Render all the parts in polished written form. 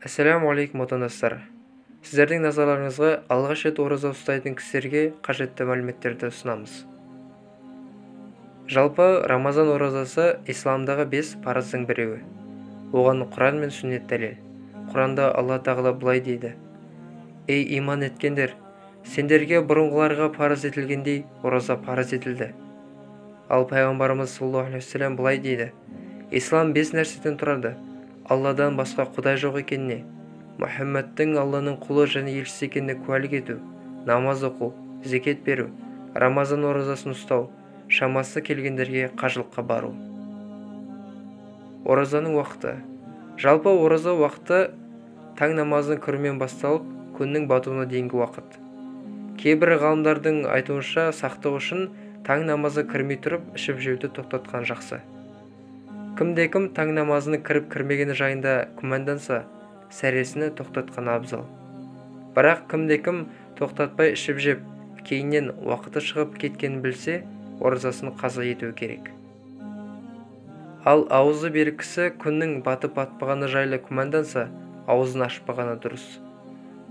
Ассаламу алейкум отандастар. Сіздердің назарларыңызға алғаш рет ораза ұстайтын кісілерге қажетті мәліметтерді ұсынамыз. Жалпы Рамазан оразасы исламдағы 5 парыздың біреуі. Оған Құран мен сүннет дәлел. Құранда Алла тағала былай дейді: Ей иман еткендер, сендерге бұрынғыларға парыз етілгендей ораза парыз етілді. Ал пайғамбарымыз саллаллаху алейхи вассалам былай дейді: Ислам 5 нәрседен тұрады. Алладан басқа құдай жоқ екеніне, Мұхаммадтың Алланың құлы және елшісі екеніне куәлік ету, намаз оқу, зекет беру, Рамазан оразасын ұстау, шамасы келгендерге қажылыққа бару. Оразаның уақыты. Жалпы ораза уақыты таң намазын кірумен басталып, күннің батуына дейінгі уақыт. Кейбір ғалымдардың айтуынша сақтық үшін таң намазы кірмей тұрып ішіп-жеуді тоқтатқан жақсы. Кімде-кім таң намазының кіріп-кірмегені жайында күмәнданса, сәресіні тоқтатқан абзал. Бірақ кімде-кім тоқтатпай ішіп-жеп, кейіннен уақыты шығып кеткенін білсе, оразасын қаза етуі керек. Ал аузы берік кісі күннің батып-батпағаны жайлы күмәнданса, аузын ашпағаны дұрыс.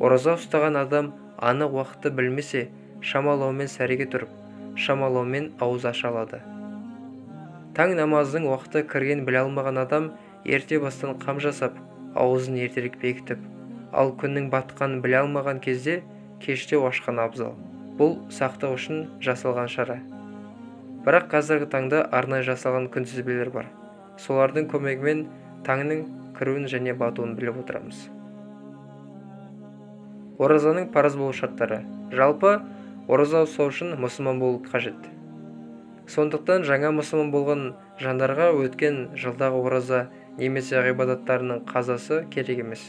Ораза ұстаған адам анық уақытты білмесе, шамалаумен сәреге тұрып, шамалаумен ауыз аша алады. Таң намазының уақыты кірген біле алмаған адам ерте бастан қам жасап, аузын ертерек бекітіп, ал күннің батқанын біле алмаған кезде кештеу ашқан абзал. Бұл сақтық үшін жасалған шара. Бірақ қазіргі таңда арнайы жасалған күнтізбелер бар. Солардың көмегімен таңның кіруін және батуын біліп отырамыз. Оразаның парыз болу шарттары. Жалпы, ораза ұстау үшін мұсылман болу қажет. Сондықтан жаңа мұсылман болған жандарға өткен жылдағы ораза немесе ғибадаттарының қазасы керек емес.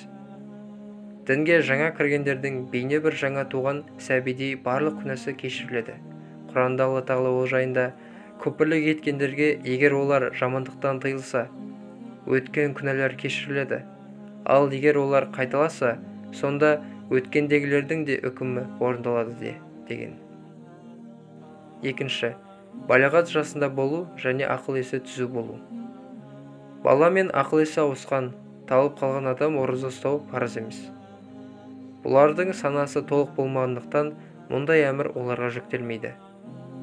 Дінге жаңа кіргендердің бейне бір жаңа туған сәбидей барлық күнәсі кешіріледі. Құранда Алла тағала ол жайында: көпірлік еткендерге егер олар жамандықтан тыйылса, өткен күнәлар кешіріледі. Ал егер олар қайталаса, сонда өткендегілердің де үкімі орындалады деген. Екінші, балағат жасында болу және ақыл-есі түзу болу. Бала мен ақыл-есі ауысқан, талып қалған адам ораза ұстау парыз емес. Бұлардың санасы толық болмағандықтан мұндай әмір оларға жүктелмейді.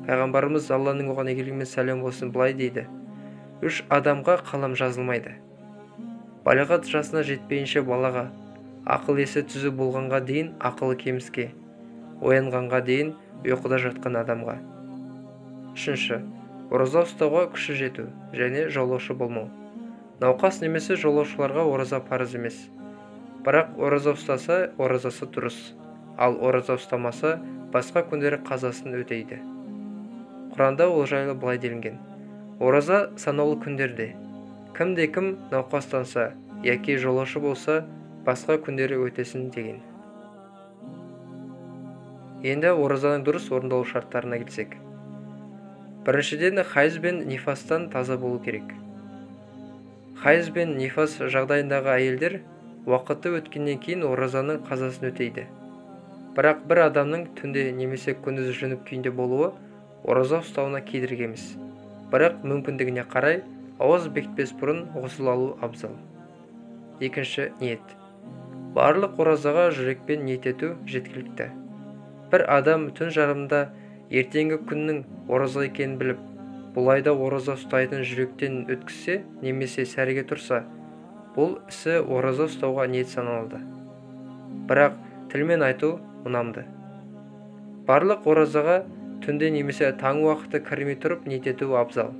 Пайғамбарымыз Алланың оған игілігі мен сәлем болсын былай дейді: 3 адамға қалам жазылмайды. Балағат жасына жетпейінше балаға, ақыл-есі түзу болғанға дейін ақылы кеміске, оянғанға дейін ұйқыда жатқан адамға. Үшінші, ораза ұстауға күші жету және жолаушы болмау. Науқас немесе жолаушыларға ораза парыз емес. Бірақ ораза ұстаса, оразасы дұрыс. Ал ораза ұстамаса, басқа күндері қазасын өтейді. Құранда ол жайлы былай делінген: ораза санаулы күндерде. Кімде-кім науқастанса, яки жолаушы болса, басқа күндері өтесін деген. Енді оразаның дұрыс орындалу шарттарына келсек. Біріншіден, хайыз бен нифастан таза болу керек. Хайыз бен нифас жағдайындағы әйелдер уақыты өткеннен кейін оразаның қазасын өтейді. Бірақ бір адамның түнде немесе күндіз жүніп күйінде болуы ораза ұстауына кедергі емес. Бірақ мүмкіндігіне қарай ауыз бекітпес бұрын ғұсыл алу абзал. Екінші, ниет. Барлық оразаға жүрекпен ниет ету жеткілікті. Бір адам түн жарымында ертеңгі күннің ораза екенін біліп, бұлайда ораза ұстайтын жүректен өткізсе немесе сәреге тұрса, бұл ісі ораза ұстауға ниет саналады. Бірақ тілмен айту ұнамды. Барлық оразаға түнде немесе таң уақыты кірмей тұрып ниет ету абзал.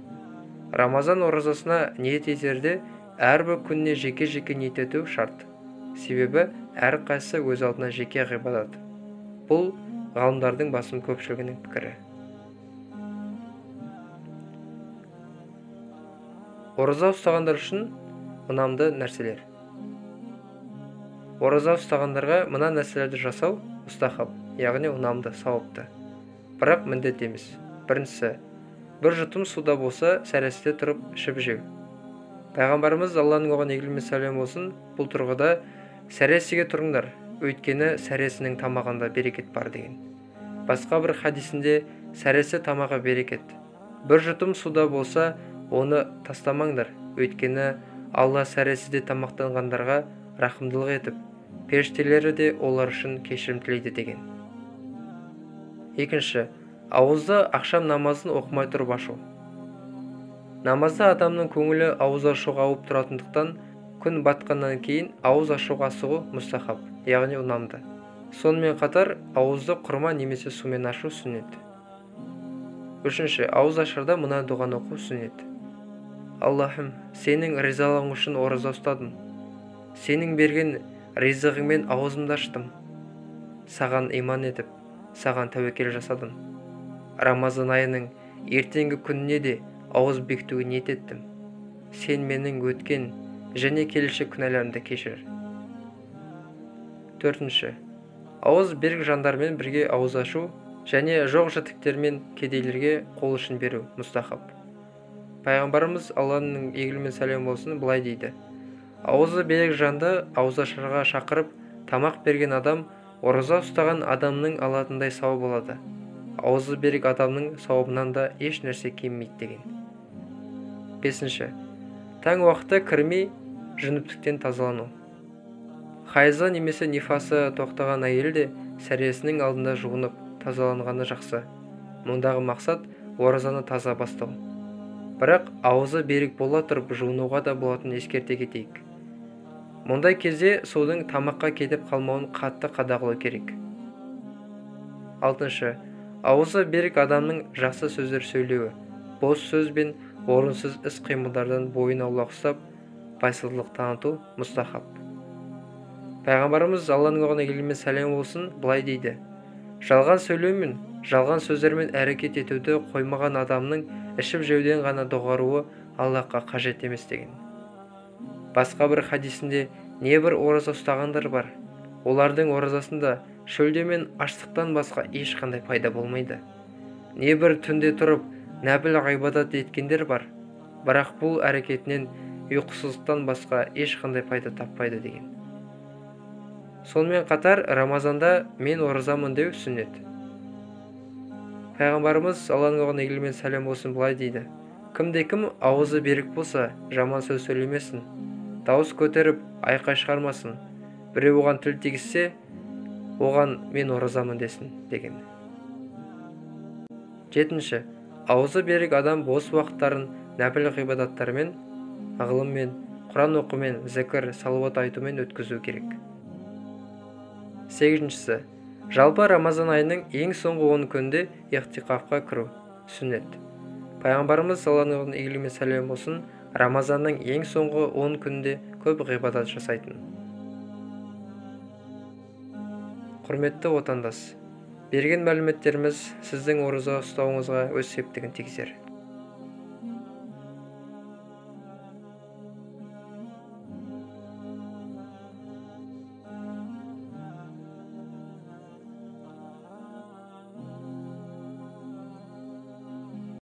Рамазан оразасына ниет етерде әрбір күніне жеке-жеке ниет ету шарт. Себебі әрқайсысы өз алдына жеке ғибадат. Бұл ғалымдардың басым көпшілігінің пікірі. Ораза ұстағандар үшін ұнамды нәрселер. Ораза ұстағандарға мына нәрселерді жасау мұстахаб, яғни ұнамды, сауапты. Бірақ міндет емес. Біріншісі, бір жұтым суда болса, сәресіде тұрып ішіп жеу. Пайғамбарымыз Алланың оған игілігі мен сәлем болсын бұл тұрғыда: сәресіге тұрыңдар, өйткені сәресінің тамағында берекет бар деген. Басқа бір хадисінде сәресі тамаға берекет. Бір жұтым суда болса, оны тастамаңдар, өйткені Алла сәресіде тамақтанғандарға рақымдылық етіп, періштелері де олар үшін кешірім тілейді деген. Екінші, ауызды ақшам намазын оқымай тұрып ашу. Намазда адамның көңілі ауыз ашуға ауып тұратындықтан, күн батқаннан кейін ауыз ашуға асығу мұстахаб, яғни ұнамды. Сонымен қатар, ауызды құрма немесе сумен ашу сүннет. Үшінші, ауыз ашарда мына дұғаны оқу сүннет. Аллахым, сенің ризалығың үшін ораза ұстадым. Сенің берген ризығыңмен аузымды аштым. Саған иман етіп, саған тәуекел жасадым. Рамазан айының ертеңгі күніне де ауыз бекітуге ниет еттім. Сен менің өткен және келешек күнәларымды кешір. Төртінші, ауыз берік жандармен бірге ауыз ашу және жоқ жітіктермен кедейлерге қол ұшын беру мұстахаб. Пайғамбарымыз, Алланың игілігі сәлем болсын, былай дейді: ауызы берік жанды ауызашарға шақырып тамақ берген адам ораза ұстаған адамның алатындай сауап болады. Ауызы берік адамның сауабынан да еш нәрсе кеммейді деген. Бесінші, таң уақытта кірмей жүніптіктен тазалану. Хайза немесе нифасы тоқтаған әйел де сәресінің алдында жуынып тазаланғаны жақсы. Мұндағы мақсат оразаны таза бастау. Бірақ ауызы берік бола тұрып жуынуға да болатынын ескерте кетейік. Мұндай кезде судың тамаққа кетіп қалмауын қатты қадағалау керек. Алтыншы, ауызы берік адамның жақсы сөздер сөйлеуі, бос сөз бен орынсыз іс-қимылдардан бойын аулақ ұстап, байсыздылық таныту мұстахаб. Пайғамбарымыз, Алланың оған игілігі сәлем болсын, былай дейді: жалған сөйлеу мен жалған сөздермен әрекет етуді қоймаған адамның ішіп жеуден ғана доғаруы Аллахқа қажет емес деген. Басқа бір хадисінде небір ораза ұстағандар бар. Олардың оразасында шөлде мен аштықтан басқа ешқандай пайда болмайды. Небір түнде тұрып нәпіл ғибадат еткендер бар. Бірақ бұл әрекетінен ұйқысыздықтан басқа ешқандай пайда таппайды деген. Сонымен қатар, Рамазанда мен оразамын деу сүннет. Пайғамбарымыз, Алланың оған игілігі сәлем болсын, былай дейді: кімде-кім ауызы берік болса, жаман сөз сөйлемесін, дауыс көтеріп айқай шығармасын, біреу оған тіл тигізсе, оған мен оразамын десін деген. Жетінші, ауызы берік адам бос уақыттарын нәпіл ғибадаттармен, ғылыммен, Құран оқумен, зікір, салауат айтумен өткізу керек. Сегізіншісі, жалпы Рамазан айының ең соңғы 10 күнде иғтикафқа кіру сүннет. Пайғамбарымыз, Алланың игілігі сәлем болсын, Рамазанның ең соңғы 10 күнде көп ғибадат жасайтын. Құрметті отандас, берген мәліметтеріміз сіздің ораза ұстауыңызға өз септігін тигізер.